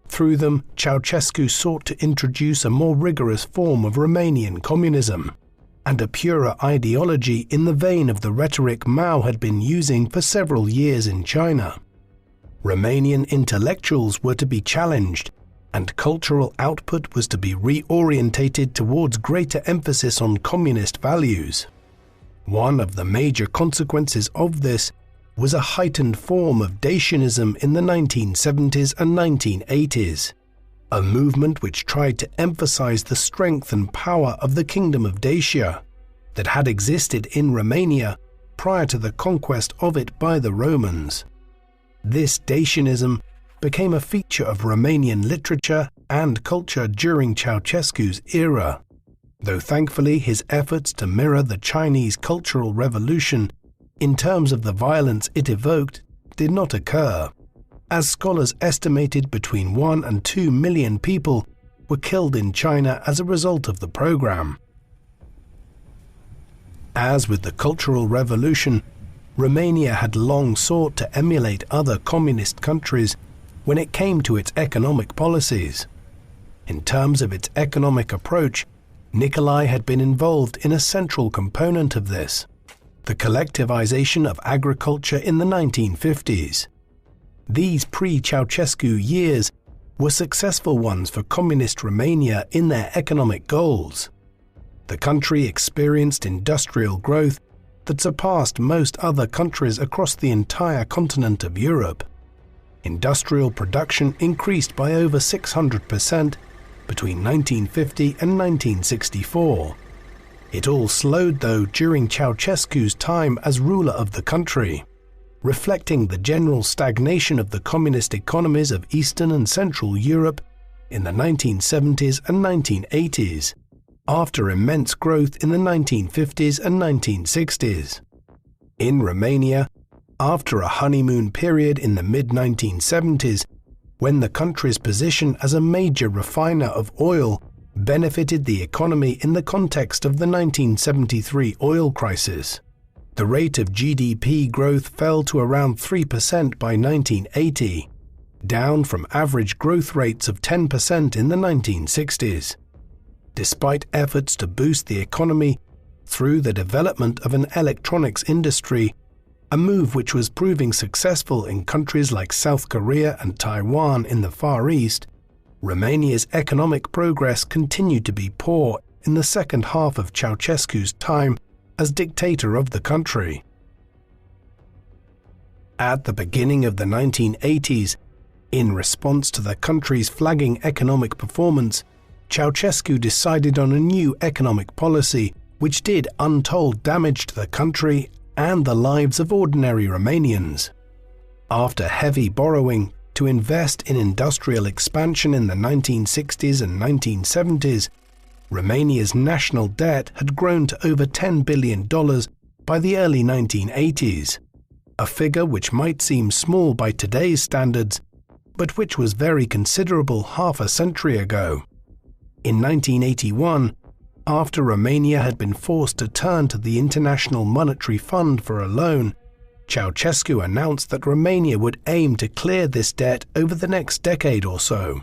Through them, Ceausescu sought to introduce a more rigorous form of Romanian communism and a purer ideology in the vein of the rhetoric Mao had been using for several years in China. Romanian intellectuals were to be challenged, and cultural output was to be reorientated towards greater emphasis on communist values. One of the major consequences of this was a heightened form of Dacianism in the 1970s and 1980s, a movement which tried to emphasize the strength and power of the Kingdom of Dacia that had existed in Romania prior to the conquest of it by the Romans. This Dacianism became a feature of Romanian literature and culture during Ceausescu's era, though thankfully his efforts to mirror the Chinese Cultural Revolution in terms of the violence it evoked did not occur, as scholars estimated between 1 and 2 million people were killed in China as a result of the program. As with the Cultural Revolution, Romania had long sought to emulate other communist countries when it came to its economic policies. In terms of its economic approach, Nicolae had been involved in a central component of this, the collectivization of agriculture in the 1950s. These pre-Ceausescu years were successful ones for communist Romania in their economic goals. The country experienced industrial growth that surpassed most other countries across the entire continent of Europe. Industrial production increased by over 600% between 1950 and 1964. It all slowed though during Ceausescu's time as ruler of the country, reflecting the general stagnation of the communist economies of Eastern and Central Europe in the 1970s and 1980s, after immense growth in the 1950s and 1960s. In Romania, after a honeymoon period in the mid-1970s, when the country's position as a major refiner of oil benefited the economy in the context of the 1973 oil crisis, the rate of GDP growth fell to around 3% by 1980, down from average growth rates of 10% in the 1960s. Despite efforts to boost the economy through the development of an electronics industry, a move which was proving successful in countries like South Korea and Taiwan in the Far East, Romania's economic progress continued to be poor in the second half of Ceausescu's time as dictator of the country. At the beginning of the 1980s, in response to the country's flagging economic performance, Ceausescu decided on a new economic policy which did untold damage to the country and the lives of ordinary Romanians. After heavy borrowing to invest in industrial expansion in the 1960s and 1970s, Romania's national debt had grown to over $10 billion by the early 1980s, a figure which might seem small by today's standards, but which was very considerable half a century ago. In 1981, after Romania had been forced to turn to the International Monetary Fund for a loan, Ceausescu announced that Romania would aim to clear this debt over the next decade or so.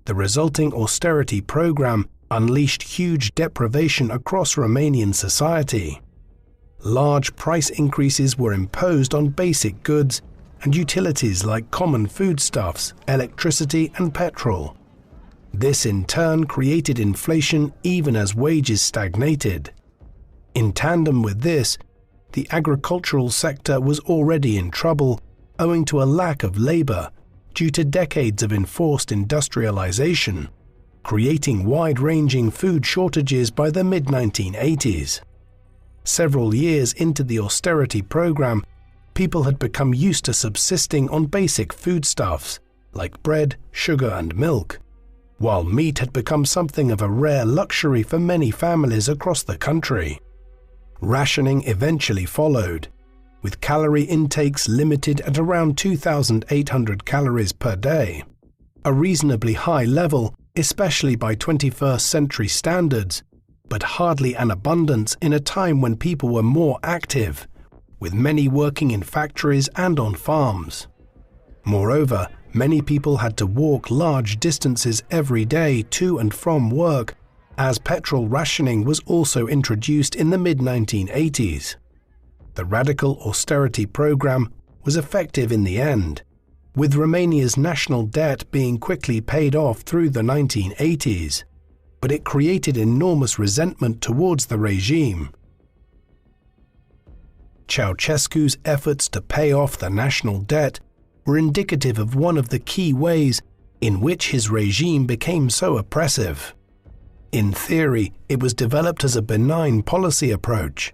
The resulting austerity program unleashed huge deprivation across Romanian society. Large price increases were imposed on basic goods, and utilities like common foodstuffs, electricity and petrol. This in turn created inflation even as wages stagnated. In tandem with this, the agricultural sector was already in trouble owing to a lack of labor due to decades of enforced industrialization, creating wide-ranging food shortages by the mid-1980s. Several years into the austerity program, people had become used to subsisting on basic foodstuffs like bread, sugar and milk, while meat had become something of a rare luxury for many families across the country. Rationing eventually followed, with calorie intakes limited at around 2,800 calories per day, a reasonably high level, especially by 21st century standards, but hardly an abundance in a time when people were more active, with many working in factories and on farms. Moreover, many people had to walk large distances every day to and from work, as petrol rationing was also introduced in the mid-1980s. The radical austerity program was effective in the end, with Romania's national debt being quickly paid off through the 1980s, but it created enormous resentment towards the regime. Ceausescu's efforts to pay off the national debt were indicative of one of the key ways in which his regime became so oppressive. In theory, it was developed as a benign policy approach.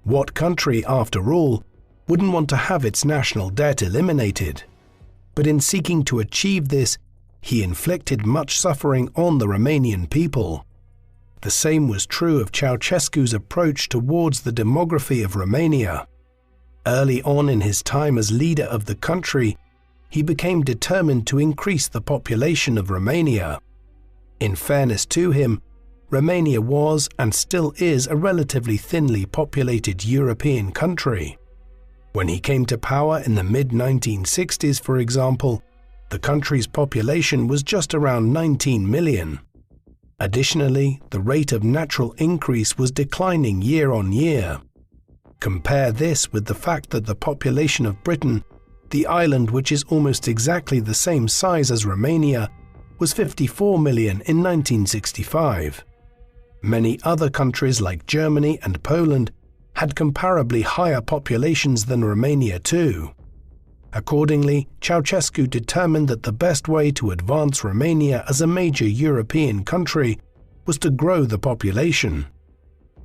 What country, after all, wouldn't want to have its national debt eliminated? But in seeking to achieve this, he inflicted much suffering on the Romanian people. The same was true of Ceausescu's approach towards the demography of Romania. Early on in his time as leader of the country, he became determined to increase the population of Romania. In fairness to him, Romania was and still is a relatively thinly populated European country. When he came to power in the mid-1960s, for example, the country's population was just around 19 million. Additionally, the rate of natural increase was declining year on year. Compare this with the fact that the population of Britain, the island which is almost exactly the same size as Romania, was 54 million in 1965. Many other countries like Germany and Poland had comparably higher populations than Romania too. Accordingly, Ceausescu determined that the best way to advance Romania as a major European country was to grow the population.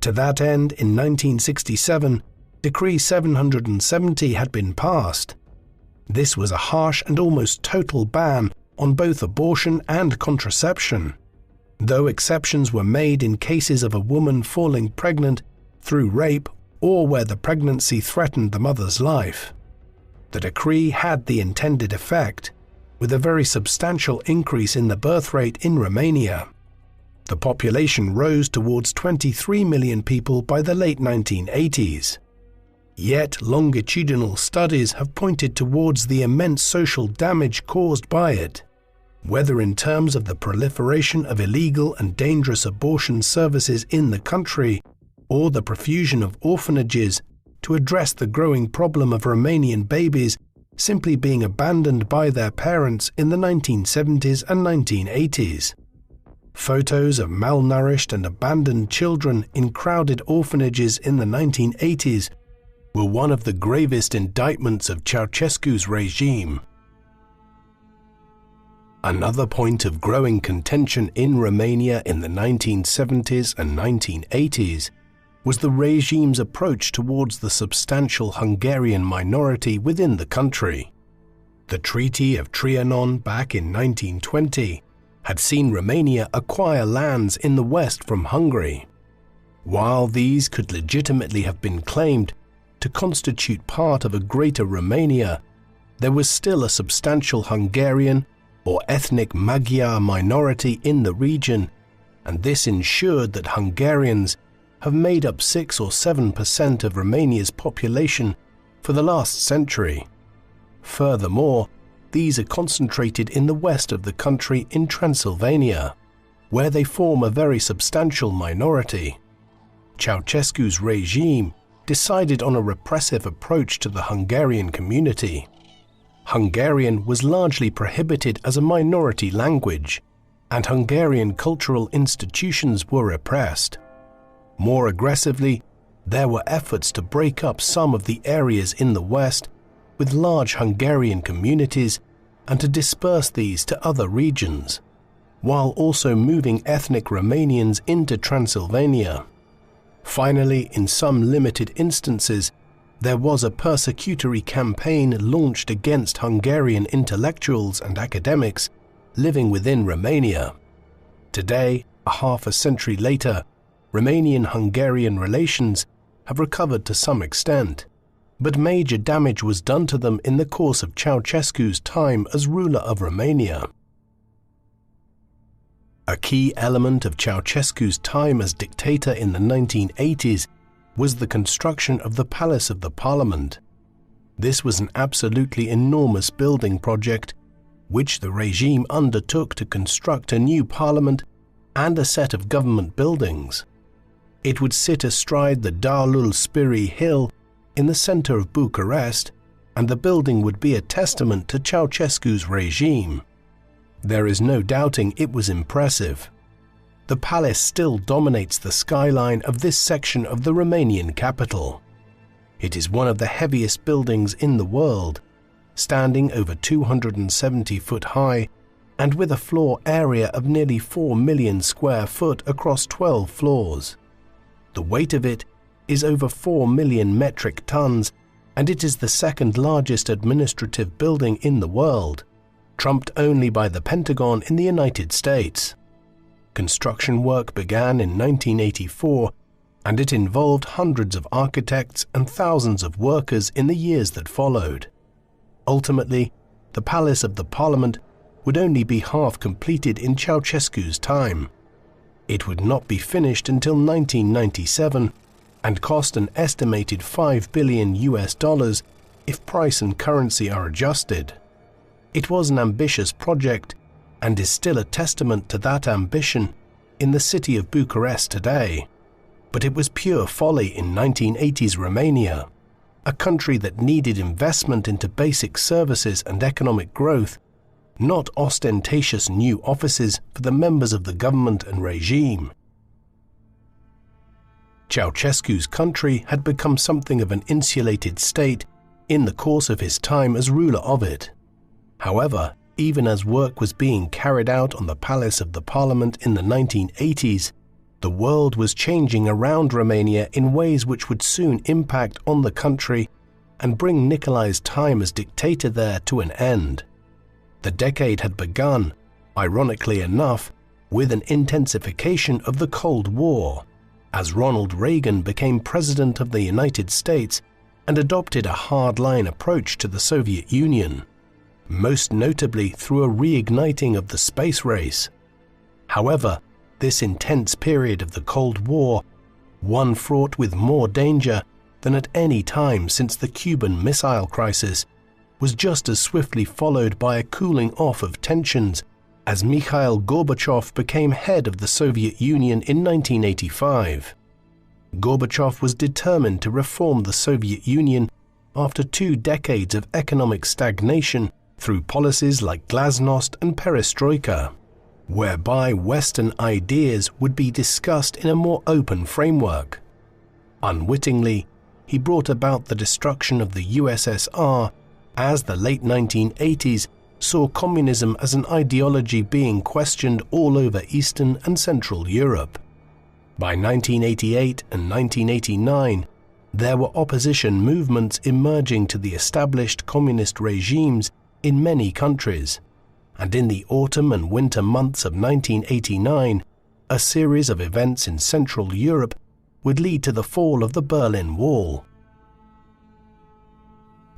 To that end, in 1967, Decree 770 had been passed. This was a harsh and almost total ban on both abortion and contraception, though exceptions were made in cases of a woman falling pregnant through rape or where the pregnancy threatened the mother's life. The decree had the intended effect, with a very substantial increase in the birth rate in Romania. The population rose towards 23 million people by the late 1980s. Yet longitudinal studies have pointed towards the immense social damage caused by it, whether in terms of the proliferation of illegal and dangerous abortion services in the country or the profusion of orphanages to address the growing problem of Romanian babies simply being abandoned by their parents in the 1970s and 1980s. Photos of malnourished and abandoned children in crowded orphanages in the 1980s were one of the gravest indictments of Ceausescu's regime. Another point of growing contention in Romania in the 1970s and 1980s was the regime's approach towards the substantial Hungarian minority within the country. The Treaty of Trianon back in 1920 had seen Romania acquire lands in the west from Hungary. While these could legitimately have been claimed to constitute part of a greater Romania, there was still a substantial Hungarian or ethnic Magyar minority in the region, and this ensured that Hungarians have made up 6 or 7% of Romania's population for the last century. Furthermore, these are concentrated in the west of the country in Transylvania, where they form a very substantial minority. Ceausescu's regime decided on a repressive approach to the Hungarian community. Hungarian was largely prohibited as a minority language, and Hungarian cultural institutions were repressed. More aggressively, there were efforts to break up some of the areas in the West with large Hungarian communities and to disperse these to other regions, while also moving ethnic Romanians into Transylvania. Finally, in some limited instances, there was a persecutory campaign launched against Hungarian intellectuals and academics living within Romania. Today, a half a century later, Romanian-Hungarian relations have recovered to some extent, but major damage was done to them in the course of Ceausescu's time as ruler of Romania. A key element of Ceausescu's time as dictator in the 1980s was the construction of the Palace of the Parliament. This was an absolutely enormous building project, which the regime undertook to construct a new parliament and a set of government buildings. It would sit astride the Dealul Spirii hill in the center of Bucharest, and the building would be a testament to Ceausescu's regime. There is no doubting it was impressive. The palace still dominates the skyline of this section of the Romanian capital. It is one of the heaviest buildings in the world, standing over 270 foot high and with a floor area of nearly 4 million square foot across 12 floors. The weight of it is over 4 million metric tons, and it is the second largest administrative building in the world, trumped only by the Pentagon in the United States. Construction work began in 1984, and it involved hundreds of architects and thousands of workers in the years that followed. Ultimately, the Palace of the Parliament would only be half completed in Ceausescu's time. It would not be finished until 1997 and cost an estimated $5 billion if price and currency are adjusted. It was an ambitious project and is still a testament to that ambition in the city of Bucharest today. But it was pure folly in 1980s Romania, a country that needed investment into basic services and economic growth, not ostentatious new offices for the members of the government and regime. Ceausescu's country had become something of an insulated state in the course of his time as ruler of it. However, even as work was being carried out on the Palace of the Parliament in the 1980s, the world was changing around Romania in ways which would soon impact on the country and bring Nicolae's time as dictator there to an end. The decade had begun, ironically enough, with an intensification of the Cold War, as Ronald Reagan became President of the United States and adopted a hardline approach to the Soviet Union, most notably through a reigniting of the space race. However, this intense period of the Cold War, one fraught with more danger than at any time since the Cuban Missile Crisis, was just as swiftly followed by a cooling off of tensions as Mikhail Gorbachev became head of the Soviet Union in 1985. Gorbachev was determined to reform the Soviet Union after 2 decades of economic stagnation through policies like glasnost and perestroika, whereby Western ideas would be discussed in a more open framework. Unwittingly, he brought about the destruction of the USSR, as the late 1980s saw communism as an ideology being questioned all over Eastern and Central Europe. By 1988 and 1989, there were opposition movements emerging to the established communist regimes in many countries, and in the autumn and winter months of 1989, a series of events in Central Europe would lead to the fall of the Berlin Wall.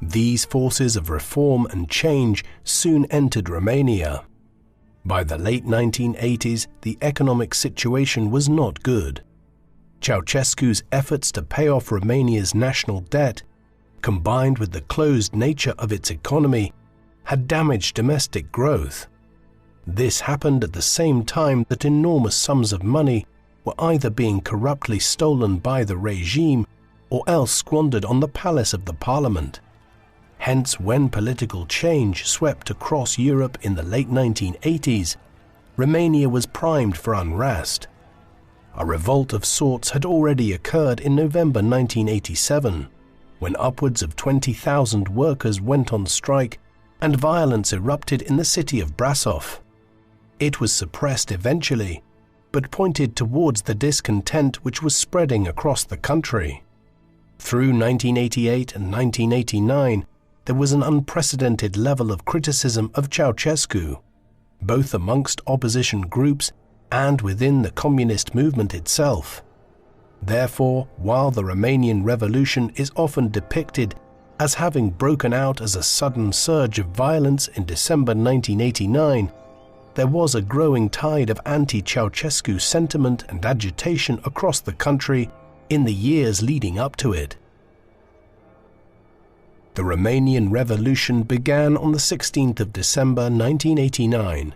These forces of reform and change soon entered Romania. By the late 1980s, the economic situation was not good. Ceausescu's efforts to pay off Romania's national debt, combined with the closed nature of its economy, had damaged domestic growth. This happened at the same time that enormous sums of money were either being corruptly stolen by the regime or else squandered on the Palace of the Parliament. Hence, when political change swept across Europe in the late 1980s, Romania was primed for unrest. A revolt of sorts had already occurred in November 1987, when upwards of 20,000 workers went on strike and violence erupted in the city of Brasov. It was suppressed eventually, but pointed towards the discontent which was spreading across the country. Through 1988 and 1989, there was an unprecedented level of criticism of Ceausescu, both amongst opposition groups and within the communist movement itself. Therefore, while the Romanian Revolution is often depicted as having broken out as a sudden surge of violence in December 1989, there was a growing tide of anti-Ceausescu sentiment and agitation across the country in the years leading up to it. The Romanian Revolution began on the 16th of December 1989,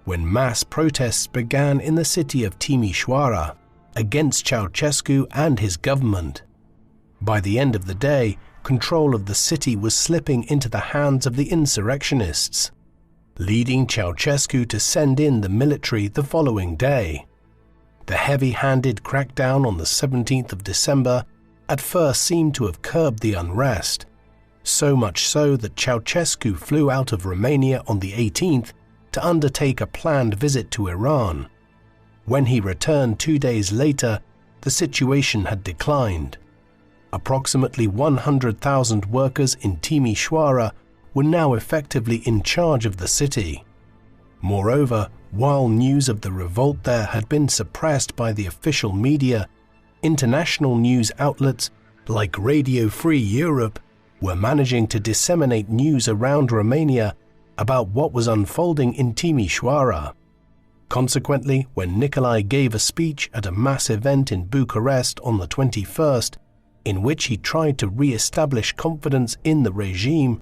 when mass protests began in the city of Timișoara against Ceausescu and his government. By the end of the day, control of the city was slipping into the hands of the insurrectionists, leading Ceausescu to send in the military the following day. The heavy-handed crackdown on the 17th of December at first seemed to have curbed the unrest, so much so that Ceausescu flew out of Romania on the 18th to undertake a planned visit to Iran. When he returned 2 days later, the situation had declined. Approximately 100,000 workers in Timișoara were now effectively in charge of the city. Moreover, while news of the revolt there had been suppressed by the official media, international news outlets like Radio Free Europe were managing to disseminate news around Romania about what was unfolding in Timișoara. Consequently, when Nicolae gave a speech at a mass event in Bucharest on the 21st, in which he tried to re-establish confidence in the regime,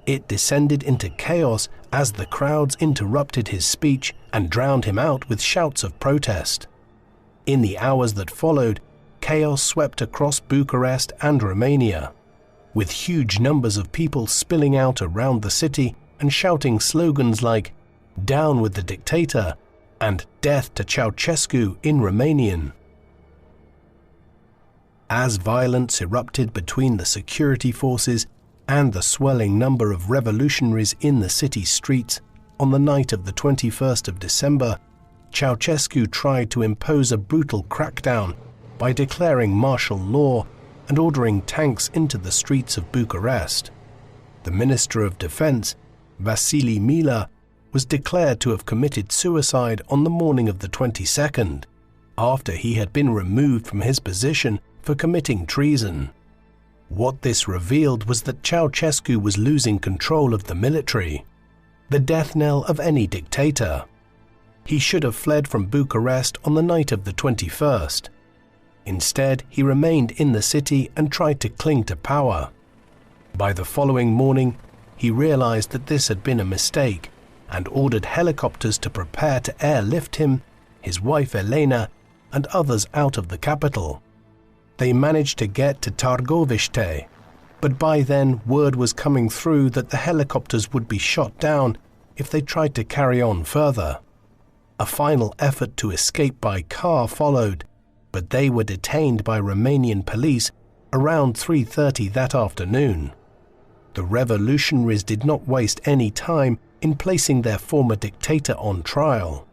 it descended into chaos as the crowds interrupted his speech and drowned him out with shouts of protest. In the hours that followed, chaos swept across Bucharest and Romania, with huge numbers of people spilling out around the city and shouting slogans like "Down with the Dictator" and "Death to Ceausescu" in Romanian. As violence erupted between the security forces and the swelling number of revolutionaries in the city streets on the night of the 21st of December, Ceausescu tried to impose a brutal crackdown by declaring martial law and ordering tanks into the streets of Bucharest. The Minister of Defense, Vasile Mila, was declared to have committed suicide on the morning of the 22nd, after he had been removed from his position for committing treason. What this revealed was that Ceausescu was losing control of the military, the death knell of any dictator. He should have fled from Bucharest on the night of the 21st. Instead, he remained in the city and tried to cling to power. By the following morning, he realized that this had been a mistake and ordered helicopters to prepare to airlift him, his wife Elena, and others out of the capital. They managed to get to Târgoviște, but by then word was coming through that the helicopters would be shot down if they tried to carry on further. A final effort to escape by car followed, but they were detained by Romanian police around 3:30 that afternoon. The revolutionaries did not waste any time in placing their former dictator on trial.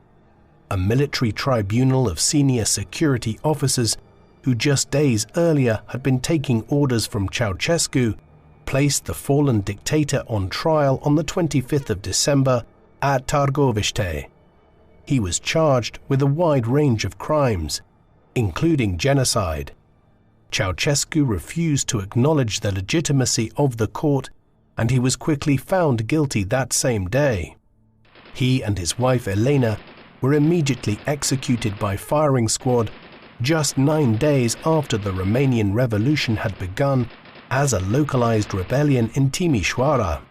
A military tribunal of senior security officers who just days earlier had been taking orders from Ceausescu placed the fallen dictator on trial on the 25th of December at Târgoviște. He was charged with a wide range of crimes, including genocide. Ceausescu refused to acknowledge the legitimacy of the court, and he was quickly found guilty that same day. He and his wife Elena were immediately executed by firing squad just 9 days after the Romanian Revolution had begun as a localized rebellion in Timișoara.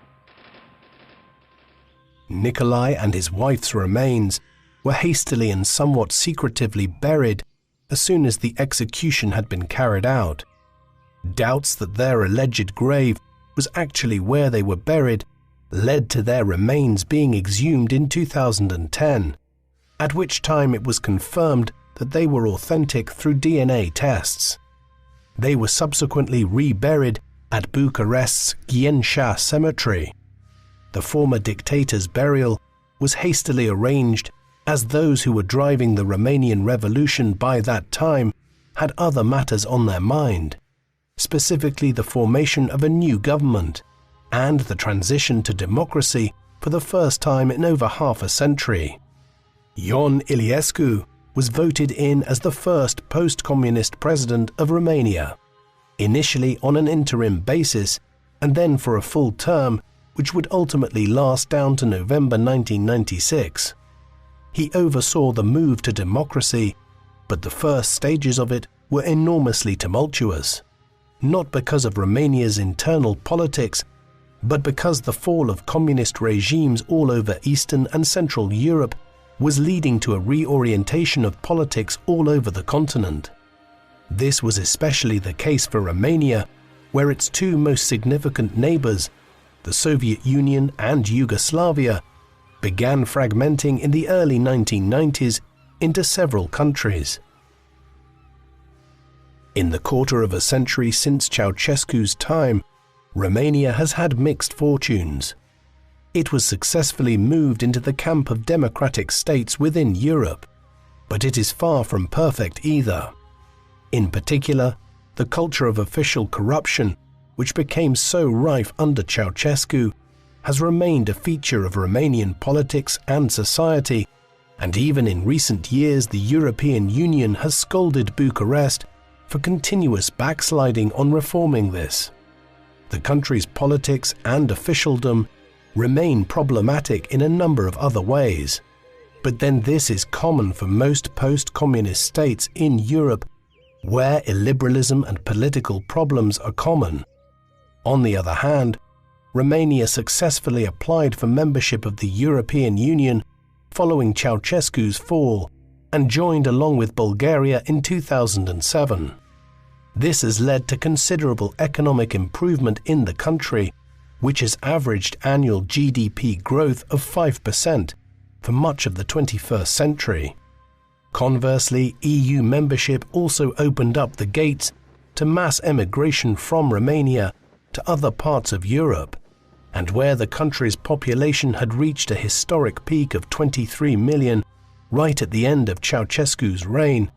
Nicolae and his wife's remains were hastily and somewhat secretively buried as soon as the execution had been carried out. Doubts that their alleged grave was actually where they were buried led to their remains being exhumed in 2010, at which time it was confirmed that they were authentic through DNA tests. They were subsequently reburied at Bucharest's Ghencea Cemetery. The former dictator's burial was hastily arranged as those who were driving the Romanian Revolution by that time had other matters on their mind, specifically the formation of a new government and the transition to democracy for the first time in over half a century. Ion Iliescu was voted in as the first post-communist president of Romania, initially on an interim basis and then for a full term which would ultimately last down to November 1996. He oversaw the move to democracy, but the first stages of it were enormously tumultuous, not because of Romania's internal politics, but because the fall of communist regimes all over Eastern and Central Europe was leading to a reorientation of politics all over the continent. This was especially the case for Romania, where its two most significant neighbors, the Soviet Union and Yugoslavia, began fragmenting in the early 1990s into several countries. In the quarter of a century since Ceausescu's time, Romania has had mixed fortunes. It was successfully moved into the camp of democratic states within Europe, but it is far from perfect either. In particular, the culture of official corruption, which became so rife under Ceausescu, has remained a feature of Romanian politics and society, and even in recent years the European Union has scolded Bucharest for continuous backsliding on reforming this. The country's politics and officialdom remain problematic in a number of other ways, but then this is common for most post-communist states in Europe where illiberalism and political problems are common. On the other hand, Romania successfully applied for membership of the European Union following Ceausescu's fall and joined along with Bulgaria in 2007. This has led to considerable economic improvement in the country, which has averaged annual GDP growth of 5% for much of the 21st century. Conversely, EU membership also opened up the gates to mass emigration from Romania to other parts of Europe, and where the country's population had reached a historic peak of 23 million right at the end of Ceausescu's reign,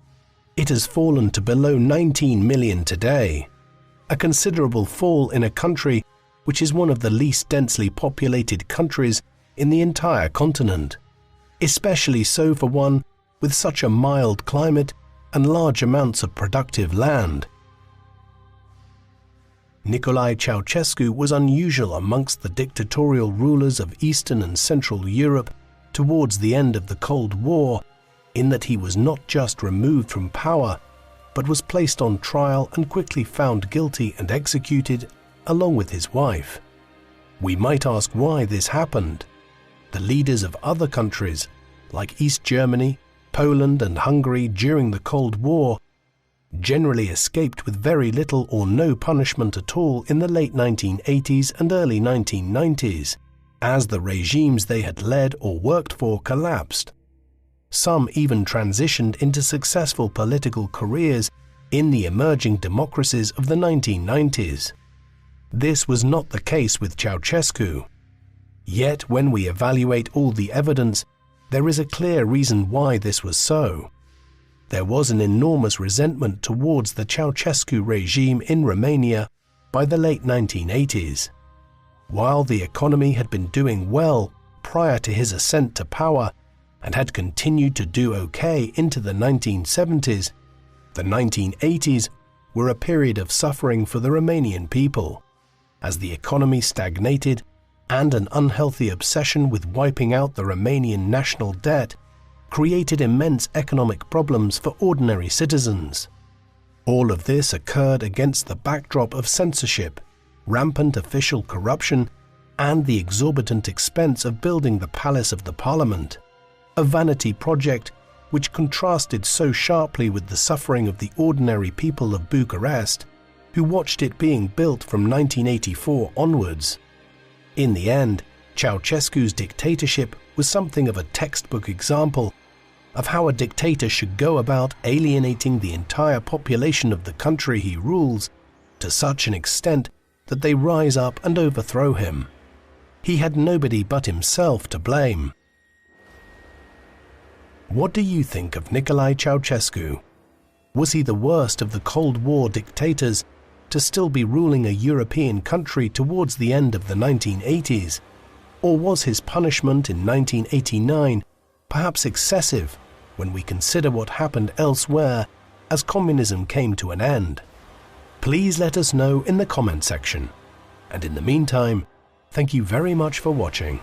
it has fallen to below 19 million today, a considerable fall in a country which is one of the least densely populated countries in the entire continent, especially so for one with such a mild climate and large amounts of productive land. Nicolae Ceausescu was unusual amongst the dictatorial rulers of Eastern and Central Europe towards the end of the Cold War, in that he was not just removed from power, but was placed on trial and quickly found guilty and executed, along with his wife. We might ask why this happened. The leaders of other countries, like East Germany, Poland and Hungary during the Cold War, generally escaped with very little or no punishment at all in the late 1980s and early 1990s, as the regimes they had led or worked for collapsed. Some even transitioned into successful political careers in the emerging democracies of the 1990s. This was not the case with Ceausescu. Yet when we evaluate all the evidence, there is a clear reason why this was so. There was an enormous resentment towards the Ceausescu regime in Romania by the late 1980s. While the economy had been doing well prior to his ascent to power and had continued to do okay into the 1970s, the 1980s were a period of suffering for the Romanian people, as the economy stagnated and an unhealthy obsession with wiping out the Romanian national debt created immense economic problems for ordinary citizens. All of this occurred against the backdrop of censorship, rampant official corruption, and the exorbitant expense of building the Palace of the Parliament, a vanity project which contrasted so sharply with the suffering of the ordinary people of Bucharest who watched it being built from 1984 onwards. In the end, Ceausescu's dictatorship was something of a textbook example of how a dictator should go about alienating the entire population of the country he rules to such an extent that they rise up and overthrow him. He had nobody but himself to blame. What do you think of Nicolae Ceausescu? Was he the worst of the Cold War dictators to still be ruling a European country towards the end of the 1980s? Or was his punishment in 1989 perhaps excessive when we consider what happened elsewhere as communism came to an end? Please let us know in the comment section. And in the meantime, thank you very much for watching.